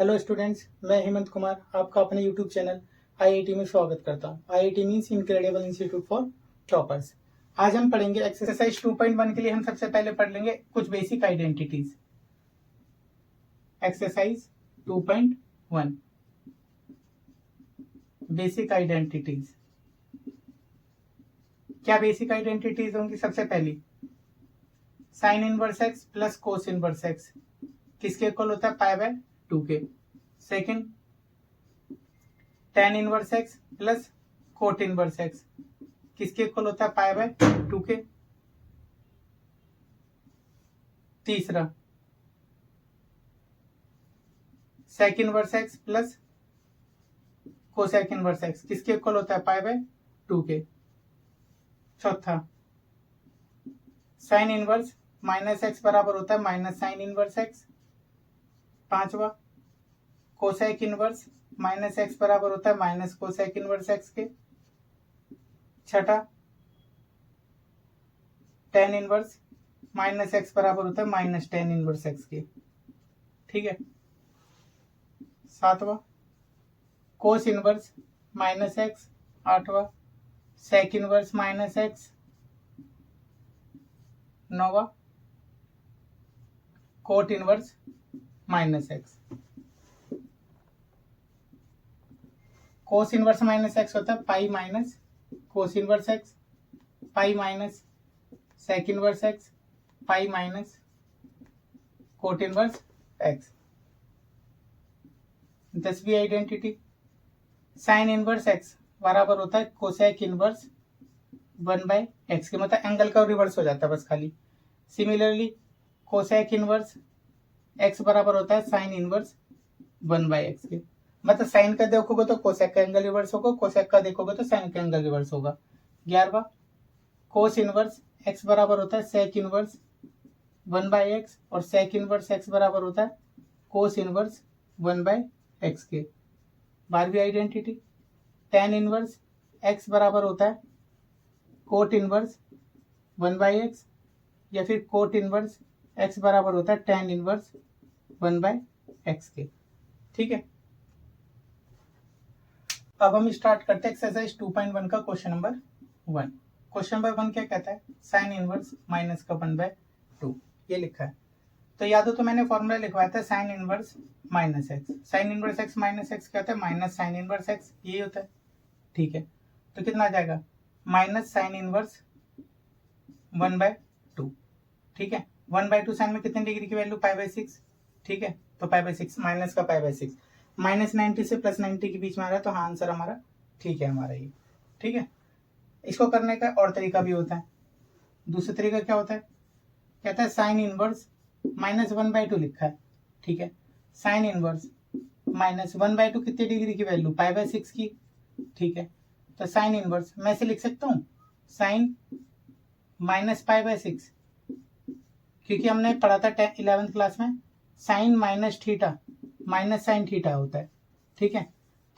Hello students, मैं हेमंत कुमार आपका अपने यूट्यूब चैनल आईआईटी में स्वागत करता हूं। IIT means incredible institute for toppers. आज हम पढ़ेंगे एक्सरसाइज 2.1 के लिए हम सबसे पहले पढ़ लेंगे कुछ basic identities. Exercise 2.1 basic identities. क्या बेसिक आइडेंटिटीज होंगी? सबसे पहली sine inverse x plus cos inverse x किसके इक्वल होता है? पाई बाय 2 के। Second tan inverse x plus cot inverse x किसके इक्वल होता है? पाई बाय 2 के। तीसरा sec inverse x plus cosec inverse x किसके इक्वल होता है? पाई बाय 2 के। चौथा साइन इनवर्स माइनस एक्स बराबर होता है माइनस साइन इनवर्स एक्स। पांचवा कोसेक इनवर्स माइनस एक्स बराबर होता है माइनस कोसेक इनवर्स एक्स के। छठा टेन इनवर्स माइनस एक्स बराबर होता है माइनस टेन इनवर्स एक्स के। ठीक है। सातवां कोस इनवर्स माइनस एक्स। आठवां सेक इनवर्स माइनस एक्स। नौवां cot inverse minus x. Cos inverse minus x होता है pi minus cos inverse x, pi minus sec inverse x, pi minus cot inverse x. 10वीं identity sine inverse x बराबर होता है cosec inverse 1 bye x के, मतलब angle का reverse हो जाता है बस खाली। सिमिलरली कोसेक इनवर्स एक्स बराबर होता है साइन इनवर्स 1 बाय एक्स के, मतलब साइन का देखोगे तो कोसेक का एंगल रिवर्स होगा, कोसेक का देखोगे तो साइन का एंगल रिवर्स होगा। 11वां कोस इनवर्स एक्स बराबर होता है सेक इनवर्स 1 बाय एक्स और सेक इनवर्स एक्स बराबर होता है कोस इनवर्स 1 बाय एक्स के। 12वीं आइडेंटिटी tan इनवर्स एक्स बराबर होता है कोट इनवर्स 1 बाय एक्स या फिर कोट इनवर्स एक्स बराबर होता है tan इनवर्स 1 बाय एक्स के। ठीक है। अब हम स्टार्ट करते हैं एक्सरसाइज 2.1 का क्वेश्चन नंबर 1। क्वेश्चन नंबर 1 क्या कहता है? साइन इनवर्स माइनस का 1 बाय 2 ये लिखा है। तो याद हो तो मैंने फॉर्मूला लिखवाया था sine inverse minus x. Sign inverse x minus x क्या होता है? माइनस साइन इनवर्स एक्स, यही होता है। ठीक है, तो कितना आ जाएगा? Minus sine inverse 1 by 2। ठीक है, 1 बाय 2 साइन में कितने डिग्री की वैल्यू? Pi by 6। ठीक है, तो पाई बाय 6 माइनस का पाई बाय 6 माइनस 90 से प्लस 90 के बीच में आ रहा है, तो हाँ आंसर हमारा ठीक है हमारा ये। ठीक है, इसको करने का और तरीका भी होता है। दूसरा तरीका क्या होता है? कहता है साइन इनवर्स माइनस 1 बाय 2 लिखा है। ठीक है, साइन इनवर्स माइनस 1 बाय 2 कितनी डिग्री की वैल्यू? पाई बाय 6 की। ठीक है, तो साइन इनवर्स मैं इसे लिख सकता हूँ साइन माइनस पाई बाय 6, क्योंकि हमने पढ़ा था 11th क्लास में sine minus theta minus sine theta होता है। ठीक है,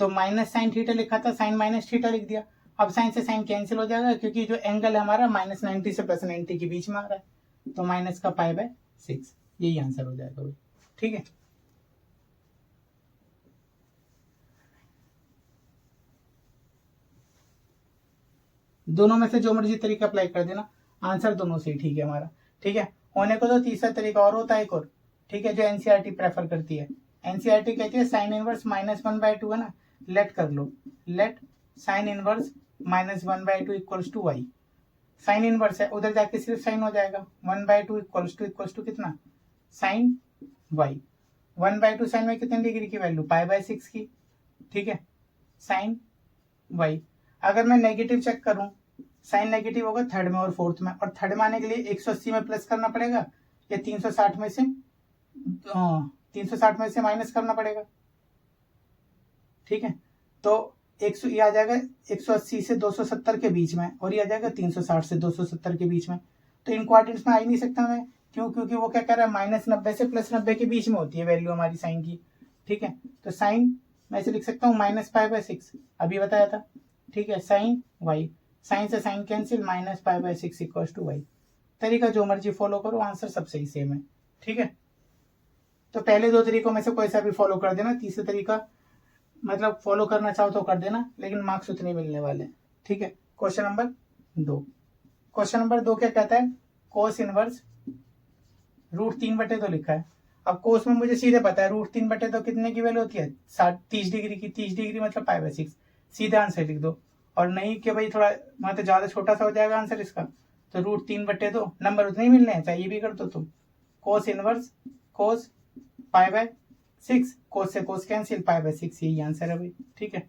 तो माइनस साइन थीटा लिखा था, साइन माइनस थीटा लिख दिया। अब साइन से साइन कैंसिल हो जाएगा, क्योंकि जो एंगल है हमारा माइनस 90 से प्लस 90 के बीच में आ रहा है, तो माइनस का पाई बाय 6 यही आंसर हो जाएगा भाई। ठीक है, दोनों में से जो मर्जी तरीका अप्लाई कर देना, आंसर दोनों से ही ठीक है हमारा। ठीक है, होने को तो तीसरा तरीका और होता है एक और। ठीक है, जो एनसीईआरटी प्रेफर करती है। एनसीईआरटी कहती है साइन इनवर्स माइनस 1 बाय 2 है ना, लेट कर लो, let sine inverse minus 1 by 2 equals to y. Sine inverse है, उधर जाके सिर्फ साइन हो जाएगा। 1 बाय 2 इक्वल्स टू कितना? Sine y. 1 बाय 2 साइन में कितने डिग्री की वैल्यू? पाई बाय 6 की। ठीक है, साइन वाई। अगर मैं नेगेटिव चेक करूं, साइन नेगेटिव होगा थर्ड में और फोर्थ में, और थर्ड में आने के लिए 180 में प्लस करना पड़ेगा या 360 में से 360 में से माइनस करना पड़ेगा। ठीक है, तो 100 ये आ जाएगा 180 से 270 के बीच में, और ये आ जाएगा 360 से 270 के बीच में। तो इन क्वाड्रेंट्स में आ ही नहीं सकता मैं, क्यों? क्योंकि वो क्या कह रहा है माइनस 90 से प्लस 90 के बीच में होती है वैल्यू हमारी साइन की। ठीक है, तो साइन मैं इसे लिख सकता हूँ माइनस पाई बाय 6, अभी बताया था। ठीक है, साइन वाई, साइन से sine cancel, minus pi by 6 equals to y. तरीका जो मर्जी फॉलो करो, आंसर सब सही सेम है। ठीक है, तो पहले दो तरीकों में से कोई सा भी फॉलो कर देना, तीसरा तरीका मतलब फॉलो करना चाहो तो कर देना, लेकिन मार्क्स उतने मिलने वाले हैं। ठीक है, क्वेश्चन नंबर 2। क्वेश्चन नंबर 2 क्या कहता है, कोस इनवर्स √3/2 लिखा है। अब कोस में मुझे सीधे पता है √3/2 कितने की वैल्यू होती है, 30 डिग्री की। 30 डिग्री मतलब π/6, सीधा आंसर लिख दो। और नहीं कि भाई थोड़ा मतलब ज्यादा छोटा सा हो जाएगा आंसर इसका, तो √3/2 नंबर उतने ही मिलने हैं, चाहिए भी कर दो तुम। कोस इनवर्स कोस π/6, कोस से कोस कैंसिल, π/6, यही आंसर है भाई। ठीक है,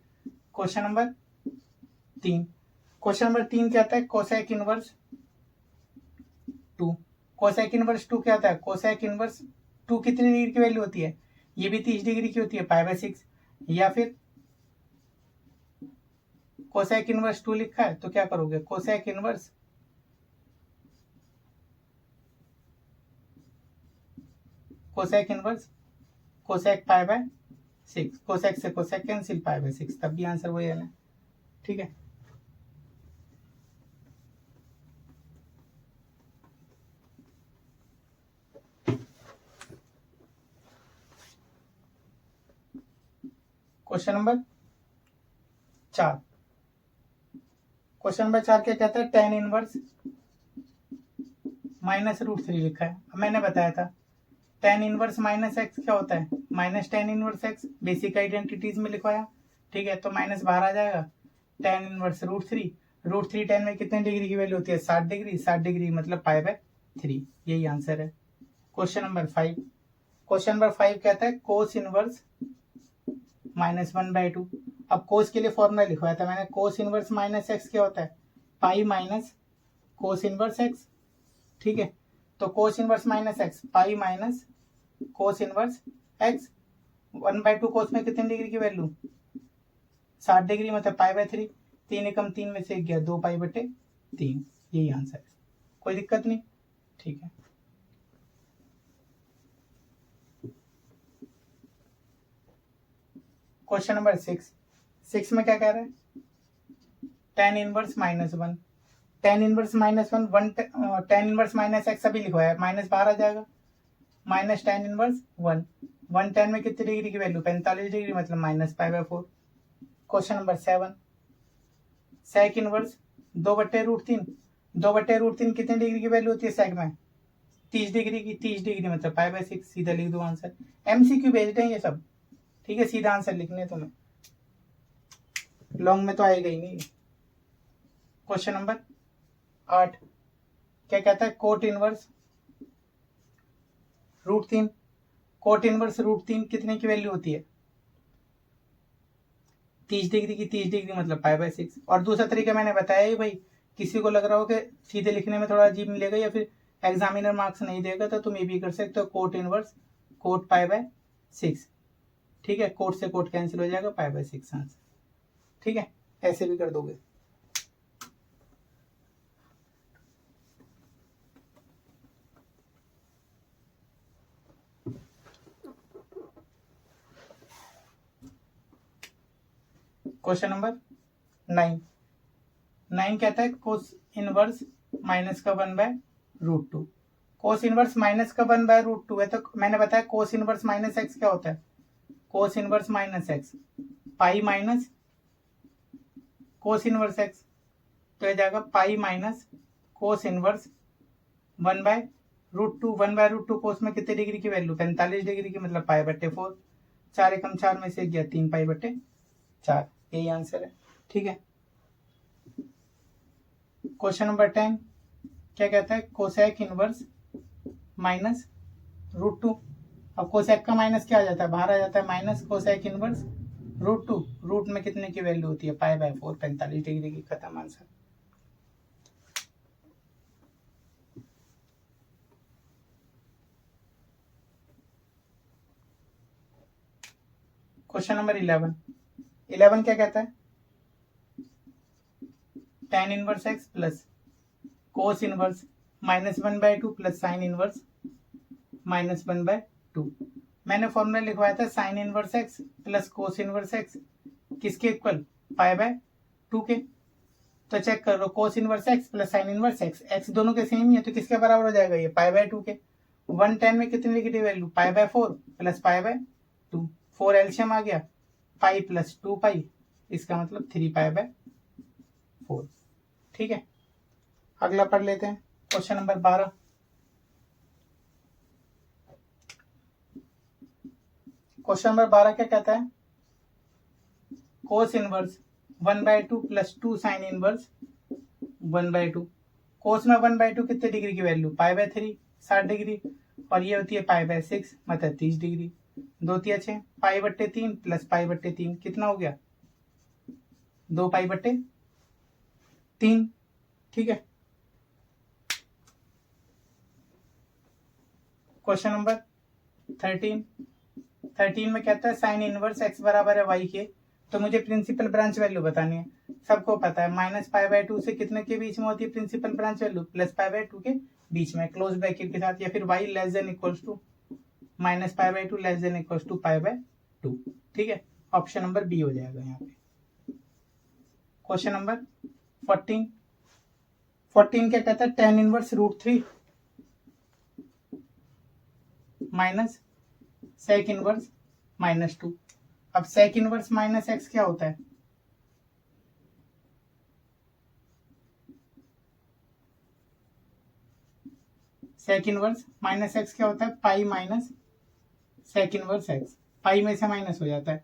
क्वेश्चन नंबर 3। क्वेश्चन नंबर 3 क्या आता है, कोसेक इनवर्स 2। कोसेक इनवर्स 2 क्या आता है, कोसेक इनवर्स 2 कितनी डिग्री की वैल्यू होती है, ये भी 30 डिग्री की होती है, π/6। या फिर कोसेक इनवर्स 2 लिखा है तो क्या करोगे, कोसेक इनवर्स कोसेक π/6, कोसेक से कोसेक कैंसिल, π/6, तब भी आंसर वही है ना। ठीक है, क्वेश्चन नंबर 4। क्वेश्चन नंबर 4 क्या कहता है, tan इनवर्स -√3 लिखा है। अब मैंने बताया था tan इनवर्स -x क्या होता है, -tan inverse x, basic identities में लिखवाया। ठीक है, तो माइनस बाहर आ जाएगा, tan इनवर्स √3 tan में कितने डिग्री की वैल्यू होती है, 60 डिग्री। 60 डिग्री मतलब π/3, यही आंसर है। Question number 5। क्वेश्चन नंबर 5 कहता है कोस इनवर्स -1/2। अब कोस के लिए फॉर्मूला लिखवाया था मैंने, कोस इनवर्स -x क्या होता है, pi minus cos inverse x। ठीक है, तो कोस इनवर्स -x, पाई माइनस कोस इनवर्स x। 1/2 कोस में कितने डिग्री की वैल्यू, 60 डिग्री मतलब π/3। 3 एकम 3 में से गया 2π/3, यही आंसर है, कोई दिक्कत नहीं। ठीक है, क्वेश्चन नंबर 6 में क्या कह रहा है, tan inverse -1। tan inverse -1 tan inverse -x अभी लिखवाया, माइनस बाहर आ जाएगा, माइनस tan इनवर्स 1 tan में कितनी डिग्री की वैल्यू, 45 डिग्री मतलब -π/4। Question number 7, sec inverse 2/√3। 2/√3 कितनी डिग्री की वैल्यू होती है सेक में, 30 डिग्री की। 30 डिग्री मतलब π/6, सीधा लिख दो आंसर। MCQ भेज दें ये सब, ठीक है, सीधा आंसर लिखने तुम्हें, लॉन्ग में तो आएगा ही नहीं। क्वेश्चन नंबर 8 क्या कहता है, कोट इनवर्स √3। कोट इनवर्स √3 कितने की वैल्यू होती है, 30 डिग्री की। 30 डिग्री मतलब π/6। और दूसरा तरीका मैंने बताया ही भाई, किसी को लग रहा हो कि सीधे लिखने में थोड़ा अजीब मिलेगा या फिर एग्जामिनर मार्क्स नहीं देगा, तो तुम ये भी कर सकते हो, कोट इनवर्स कोट π/6। ठीक है, कोट से कोट कैंसिल हो जाएगा, π/6 आंसर। ठीक है, ऐसे भी कर दोगे। क्वेश्चन नंबर 9 कहता है कोस इनवर्स -1/√2। कोस इनवर्स -1/√2 है, तो मैंने बताया कोस इनवर्स -x क्या होता है, कोस इनवर्स -x, पाई माइनस कोस इनवर्स x, तो यह जाएगा पाई माइनस कोस इनवर्स 1/√2। 1/√2 कोस में कितने डिग्री की वैल्यू, 45 डिग्री की मतलब π/4। 4 एकम 4 में से गया 3π/4, यही आंसर है। ठीक है, क्वेश्चन नंबर 10 क्या कहता है, कोसेक इनवर्स -√2। अब कोसेक का माइनस क्या आ जाता है, बाहर आ जाता है, माइनस कोसेक इनवर्स √2। रूट में कितने की वैल्यू होती है, π/4, 45 डिग्री की। खत्म आंसर। क्वेश्चन नंबर 11 क्या कहता है, tan inverse x plus cos inverse -1/2 plus sine inverse -1/2। मैंने फॉर्मूला लिखवाया था sine inverse x plus cos inverse x किसके इक्वल, π/2 के। तो चेक कर लो, cos inverse x plus sine inverse x, x दोनों के सेम ही है, तो किसके बराबर हो जाएगा ये, π/2 के। 110 में कितनी डिग्री वैल्यू, पाई बाय 4 प्लस पाई बाय 2, 4 एलसीएम आ गया, पाई प्लस 2 पाई, इसका मतलब 3 पाई बाय 4। ठीक है, अगला पढ़ लेते हैं क्वेश्चन नंबर 12। क्वेश्चन नंबर 12 क्या कहता है, कोस इनवर्स 1/2 प्लस 2 साइन इनवर्स 1/2। कोस में 1/2 कितने डिग्री की वैल्यू, पाई बाय 3 60 डिग्री, और ये होती है पाई बाय 6 मतलब 30 डिग्री। 2 तिया 6, पाई बट्टे 3 प्लस पाई बट्टे 3 कितना हो गया, 2 पाई बट्टे 3। ठीक है, क्वेश्चन नंबर 13 में कहता है साइन इनवर्स x बराबर है y के, तो मुझे प्रिंसिपल ब्रांच वैल्यू बतानी है। सबको पता है माइनस पाई बाय 2 से कितने के बीच में होती है principal branch value, plus pi by 2 के बीच में क्लोज ब्रैकेट के साथ, या फिर y less than equals to minus pi by 2 less than equals to pi by 2। ठीक है, ऑप्शन नंबर बी हो जाएगा यहाँ पे। क्वेश्चन नंबर 14 क्या कहता है, tan inverse √3 minus sec inverse -2। अब सेक इनवर्स माइनस एक्स क्या होता है, सेक इनवर्स माइनस एक्स क्या होता है, pi minus sec inverse x, pi में से माइनस हो जाता है।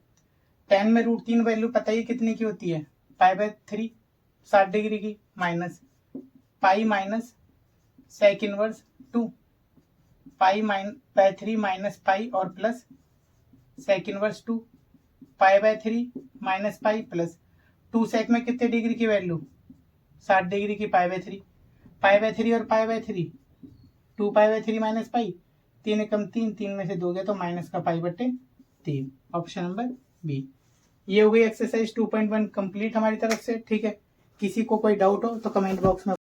tan में √3 वैल्यू पता ही कितनी की होती है, पाई बाय 3 60 डिग्री की, minus pi minus sec inverse 2 pi by 3 minus pi और plus sec inverse 2 pi by 3 minus pi plus 2 sec में कितने डिग्री की वैल्यू, 60 डिग्री की, पाई बाय 3 और पाई बाय 3 2 पाई बाय 3 माइनस पाई, 3 एकम 3, 3 में से 2 गया तो माइनस का पाई बट्टे 3, ऑप्शन नंबर बी। ये हो गई एक्सरसाइज 2.1 कंप्लीट हमारी तरफ से। ठीक है, किसी को कोई डाउट हो तो कमेंट बॉक्स में